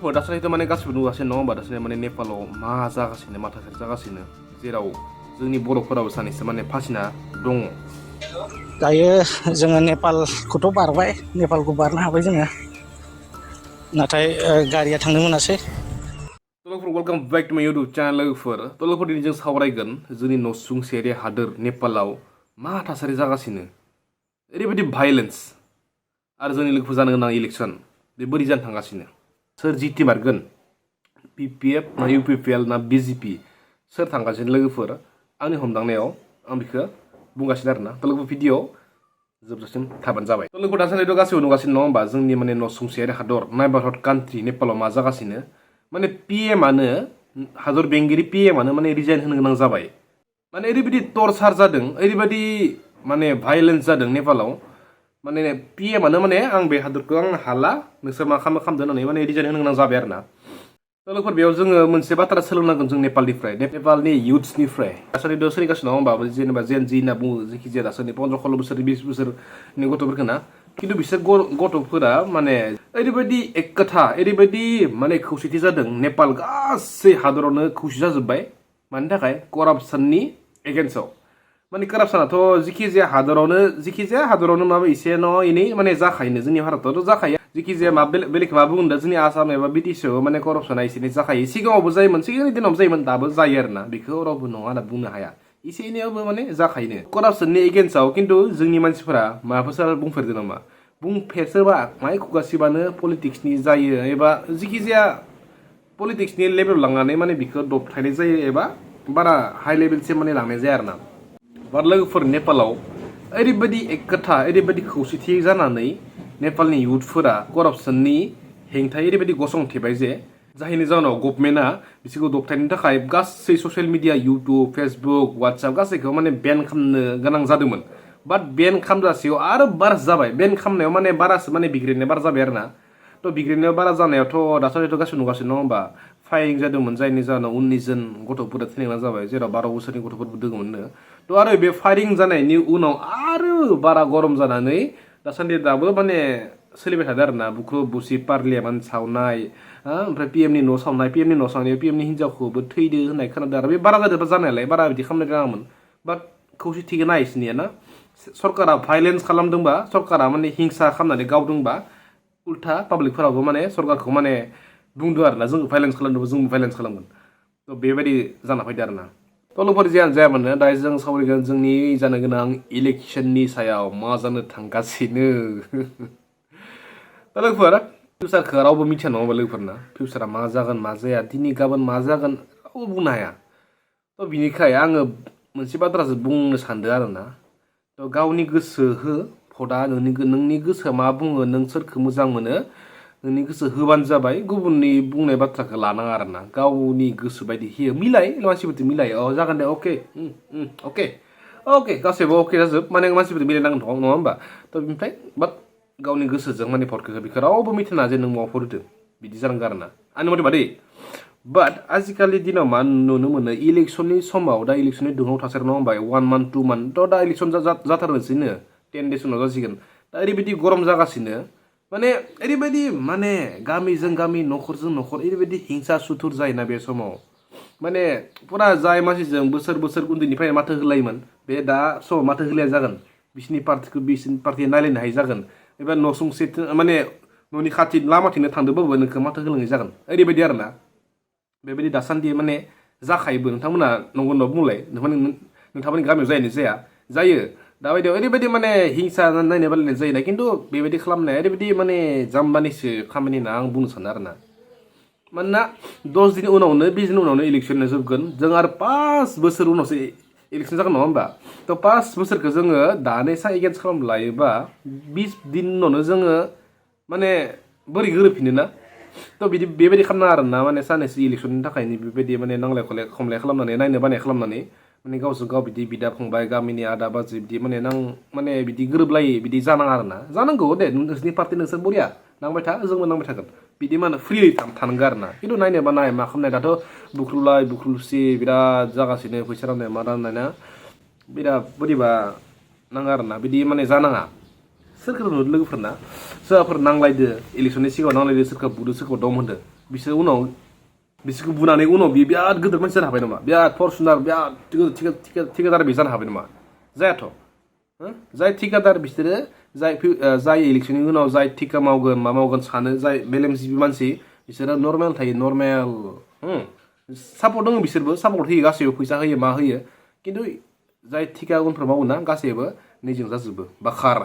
लोगोफोर दासान्दि माने गासिबो नुगासिनो नङा होमबा दासान्दि माने नेपालाव मा जागासिनो मा थासारि जागासिनो जेराव जोंनि बर'फोराबो सानैसो माने फासिना दङ। दायो जोङो नेपालखौथ' बारबाय नेपालखौ बारनो हाबाय जोङो नाथाय गारिया थांनो मोनासै। लोगोफोर वेलकाम बेक टु माय इउटुब चेनेल लोगोफोर लोगोफोर दिनै जों सावरायगोन जोंनि नसुंसेयारि हादोर नेपालाव मा थासारि जागासिनो ओरैबायदि भायलेन्स आरो जोंनि लोगोफोर जानो गोनां इलेक्सन बे बोरै जानो थांगासिनो सोर जितिमारगोन BPF ना UPPL ना BJP सोर थांगासिनो लोगोफोर आंनि हमदांनायाव आं बेखौ बुंगासिनो आरोना लोगोफोर भिडिअ जोबजासिम थाबानो जाबाय। लोगोफोर दासान्दिथ' गासिबो नुगासिनो नङा होमबा जोंनि माने नसुंसेयारि हादर नाइबारहुड कान्ट्रि नेपालाव मा जागासिनो माने PMआनो हादर बेंगिरि PMआनो माने रिजाइन होनो गोनां जाबाय। माने ओरैबायदि टर्चार जादों ओरैबायदि माने भायलेन्स जादों नेपालाव माने PMआनो माने आं बे हादरखौ आं हाला नोंसोर मा खालामदों होननानै माने रिजाइन होनो गोनां जाबाय आरोना। लोगोफोर बेयाव जोङो मोनसे बाथ्रा सोलोंनांगोन जों नेपालनि युथ्सनिफ्राय दासान्दिथ' सोलिगासिनो नङा होमबा जेनेबा जेन जि होनना बुङो जेखि जाया दासान्दि 15-16 बोसोर 20 बोसोरनि गथ'फोरखौ ना खिन्थु बिसोर गथ'फोरा माने ओरैबायदि एकथा ओरैबायदि माने खौसेथि जादों नेपाल गासै हादरावनो खौसे जाजोब्बाय मानि थाखाय करापसननि एगेन्स्टआव माने करापसनाथ' जेखि जाया हादरावनो माबा एसे न' एनै माने जाखायोनो जोंनि भारतआवथ' जाखायो जेखि जाया मा बेलेग मा बुंदों जोंनि आसाम एबा BTCआव माने करापसना एसे एनै जाखायो सिगाङावबो जायोमोन सिगांनि दिनावबो जायोमोन दाबो जायो आरोना बेखौ रावबो नङा होनना बुंनो हाया एसे एनैयावबो माने जाखायोनो करापसननि एगेन्स्टआव खिन्थु जोंनि मानसिफोरा माबाफोर बुंफेरदों नामा बुंफेरसोबा माय खुगासिबानो पलिटिक्सनि जायो एबा जेखि जाया पलिटिक्सनि लेभेलाव लांनानै माने बिखौ दबथायनाय जायो एबा बारा हाइ लेभेलसिम माने लांनाय जाया आरोना। बाट लोगोफोर नेपालाव ओरैबायदि एकथा ओरैबायदि खौसेथि जानानै नेपालनि युथफोरा करापसननि हेंथायै ओरैबायदि गसंथेबाय जे जायनि जाहोनाव गभर्नमेन्टआ बिसोरखौ दबथायनो थाखाय गासै social media YouTube Facebook WhatsApp गासैखौ माने बेन खालामनो गोनां जादोंमोन बाट बेन खालामजासेयाव आरो बारा जाबाय बेन खालामनायाव माने बारासो माने बिग्रायनाया बारा जाबाय आरोना। थ' बिग्रायनायाव बारा जानायावथ' दासान्दिथ' गासिबो नुगासिनो नङा होमबा फायारिं जादोंमोन जायनि जाहोनाव 19 जन गथ'फोरा थैनो गोनां जाबाय जेराव 12 बोसोरनि गथ'फोरबो दङमोननो। थ' आरो बे फायारिं जानायनि उनाव आरो बारा गरम जानानै दासान्दि दाबो माने सोलिबाय थादों आरोना बुख्रुब बुसि पार्लियामेन्ट सावनाय ओमफ्राय PMनि न' सावनाय PMनि न' सावनायाव PMनि हिन्जावखौबो थैदो होननाय खोनादों आरो बे बारा जादोंबा जानायालाय बारा बिदि खालामनो नाङामोन बाट खौसेथिखौ नायसिनिया ना सरकारा भायलेन्स खालामदोंबा सरकारा माने हिंसा खालामनानै गावदोंबा उल्था पाब्लिकफोराबो माने सरकारखौ माने बुंदों आरोना जों भायलेन्स खालामदोंबा जोंबो भायलेन्स खालामगोन थ' बेबायदि जाना फैदो आरोना। थ' लोगोफोर जियानो जायामानो दायो जों सावरायगोन जोंनि जानो गोनां इलेक्सननि सायाव मा जानो थांगासिनो दा लोगोफोर फिउचारखौ रावबो मिथिया नङा होमबा लोगोफोरना फिउचारा मा जागोन मा जाया दिनै गाबोन मा जागोन रावबो बुंनो हाया। थ' बिनिखाय आङो मोनसे बाथ्रासो बुंनो सानदों आरोना थ' गावनि गोसो हो भटआ नोंनि गोसोआ मा बुङो नों सोरखौ मोजां मोनो नोंनि गोसो होबानो जाबाय गुबुननि बुंनाय बाथ्राखौ लानाङा आरोना गावनि गोसो बायदि होयो मिलाय मानसिफोरजों मिलाय जागोन दे अके गासैबो अके जाजोब माने मानसिफोरजों मिलायनांगोन नङा होमबा थ' बेनिफ्राय बाट गावनि गोसोजों माने भटखौ बेखौ रावबो मिथिना जे नों माबाफोर होदो बिदि जानांगौ आरोना आंनि मथेबा दै। बाट आजिखालि दिनाव मा नुनो मोनो इलेक्सननि समाव दा इलेक्सननि दुंहाव थासारि नङा होमबा 1 month 2 month थ' दा इलेक्सन जाथारनोसैनो 10 days उनाव जासिगोन दा ओरैबायदि गरम जागासिनो माने ओरैबायदि माने गामिजों गामि न'खरजों न'खर ओरैबायदि हिंसा सुथुर जायोना बे समाव माने फुरा जाय मानसिजों बोसोर उन्दैनिफ्रायनो माथो होलायोमोन बे दा समाव माथो होलाया जागोन बिसिनि पार्टिया नायलायनो हायि जागोन एबा न'सुंसे माने न'नि खाथि लामाथिंनो थांदोंबाबो नोंखौ माथो होलाङै जागोन ओरैबायदि आरोना बेबायदि दासान्दि माने जाखायोबो नोंथांमोना नंगौ होनना बुंलाय नोंथांमोननि गामियाव जायो दाबायदियाव ओरैबायदि माने हिंसा नायनो बालायनाय जायोना खिन्थु बेबायदि खालामनाया ओरैबायदि माने जाम्बानिसो खामानि होनना आं बुंनो सानो आरोना मानोना 10 दिन उनावनो 20 दिन उनावनो इलेक्सन जोबगोन जों आरो 5 बोसोर उनावसो इलेक्सन जागोन नङा होमबा थ' 5 बोसोरखौ जोङो दानैसा एगेन्स्ट खालाम लायोबा 20 दिन उनावनो जोङो माने बोरै गोरोबफिनो ना थ' बेबायदि खालामनाङा आरोना माने साननैसो इलेक्सननि थाखायनो बेबायदि माने नांलाय खमलाय खालामनानै नायनो बानाय खालामनानै माने गावजों गाव बिदि बिदा फंबाय गामिनि आदा बाजै बिदि माने बिदि गोरोबलायै बिदि जानाङा आरोना जानांगौ दे नोंसोरनि पार्टि नोंसोर बरिया नांबाय था जोंबो नांबाय थागोन बिदि मा होनो फ्रियै थानांगौ आरोना खिन्थु नायनोबा नाय मा खालामनाय दाथ' बुख्रुबसि बिराद जागासिनो फैसा राननाय मा राननाय ना बिराद बोरैबा नाङा आरोना बिदि माने जानाङा सोरखौ नुदों लोगोफोरना सोरबाफोर नांलायदो इलेक्सननि सिगाङाव नांलायदो सोरखौ बुदो सोरखौ दम होदो बिसोर उनाव बिसोरखौ बुनानै उनाव बियो बिराद गिदिर मानसि जानो हाबाय नामा बिराद फरचुनार बिराद थिकादार बे जानो हाबाय नामा जायाथ' जाय थिकादार बिसोरो जाय इलेक्सननि उनाव जाय थिका मावगोन मा मावगोन सानो जाय मेलेमजिबि मानसि बिसोरो नर्मेल थायो नर्मेल सापर्ट दङ बिसोरबो सापर्ट होयो गासैबो फैसा होयो मा होयो खिन्थु जाय थिका उनफ्राव मावो ना गासैबो निजों जाजोबो बाखार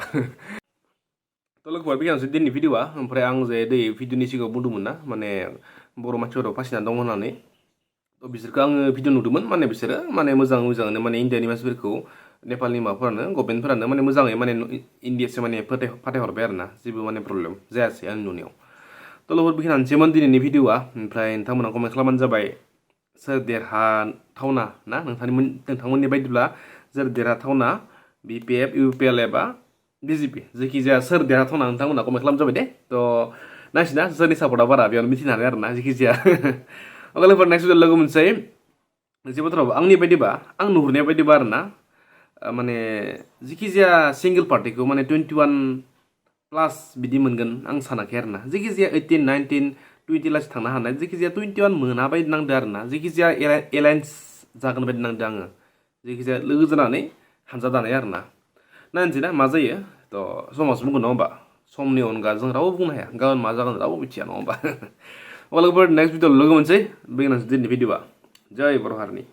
थ' लोगोफोर बेखिनियानोसै दिनैनि भिडिअ'आ ओमफ्राय आं जे दै भिडिअ'नि सिगाङाव बुंदोंमोन ना माने बर' मानसिफोराव फासिनानै दं होननानै थ' बिसोरखौ आङो भिडिअ नुदोंमोन माने बिसोरो माने मोजाङैनो माने इण्डियानि मानसिफोरखौ नेपालनि माबाफोरानो गभर्नमेन्टफोरानो माने मोजाङै माने इण्डियासो माने फाथायहरबाय आरो ना जेबो माने प्रब्लेम जायासै आंनि नुनायाव थ' लोगोफोर बेखिनियानोसैमोन दिनैनि भिडिअ'आ ओमफ्राय नोंथांमोना कमेन्ट खालामबानो जाबाय सोर देरहाथावना ना नोंथांमोननि बायदिब्ला सोर देरहाथावना BPF UPPL एबा BJP जायखिजाया सोर देरहाथावना नोंथांमोना कमेन्ट खालामबानो जाबाय दे थ' नायसिना सोरनि सापर्टआ बारा बेयावनो मिथिनो हानाय आरो ना जायखिजाया अब्ला लोगोफोर नेक्स्ट भिडिअ लोगो मोनसै मोनसे बाथ्राबो आंनि बायदिबा आं नुहुरनाय बायदिबा आरो ना माने जायखिजाया सिंगल पार्टिखौ माने 21+ बिदि मोनगोन आं सानाखै आरो ना जायखिजाया 18 19 20 लासि थांनो हानाय जायखिजाया 21 मोना बायदि नांदों आरो ना जायखिजाया एलायन्स जागोन बायदि नांदों आङो जायखिजाया लोगो जानानै हानजा दानाय आरो ना नायनोसै ना मा जायो थ' समाजो बुंगोन नङा होमबा समनि अनगा जों रावबो बुंनो हाया गाबोन मा जागोन रावबो मिथिया नङा होमबा अब्ला लोगोफोर नेक्स्ट भिडिअ लोगो मोनसै बेखिनियानोसै दिनैनि भिडिअ'आ जय बर' हारिनि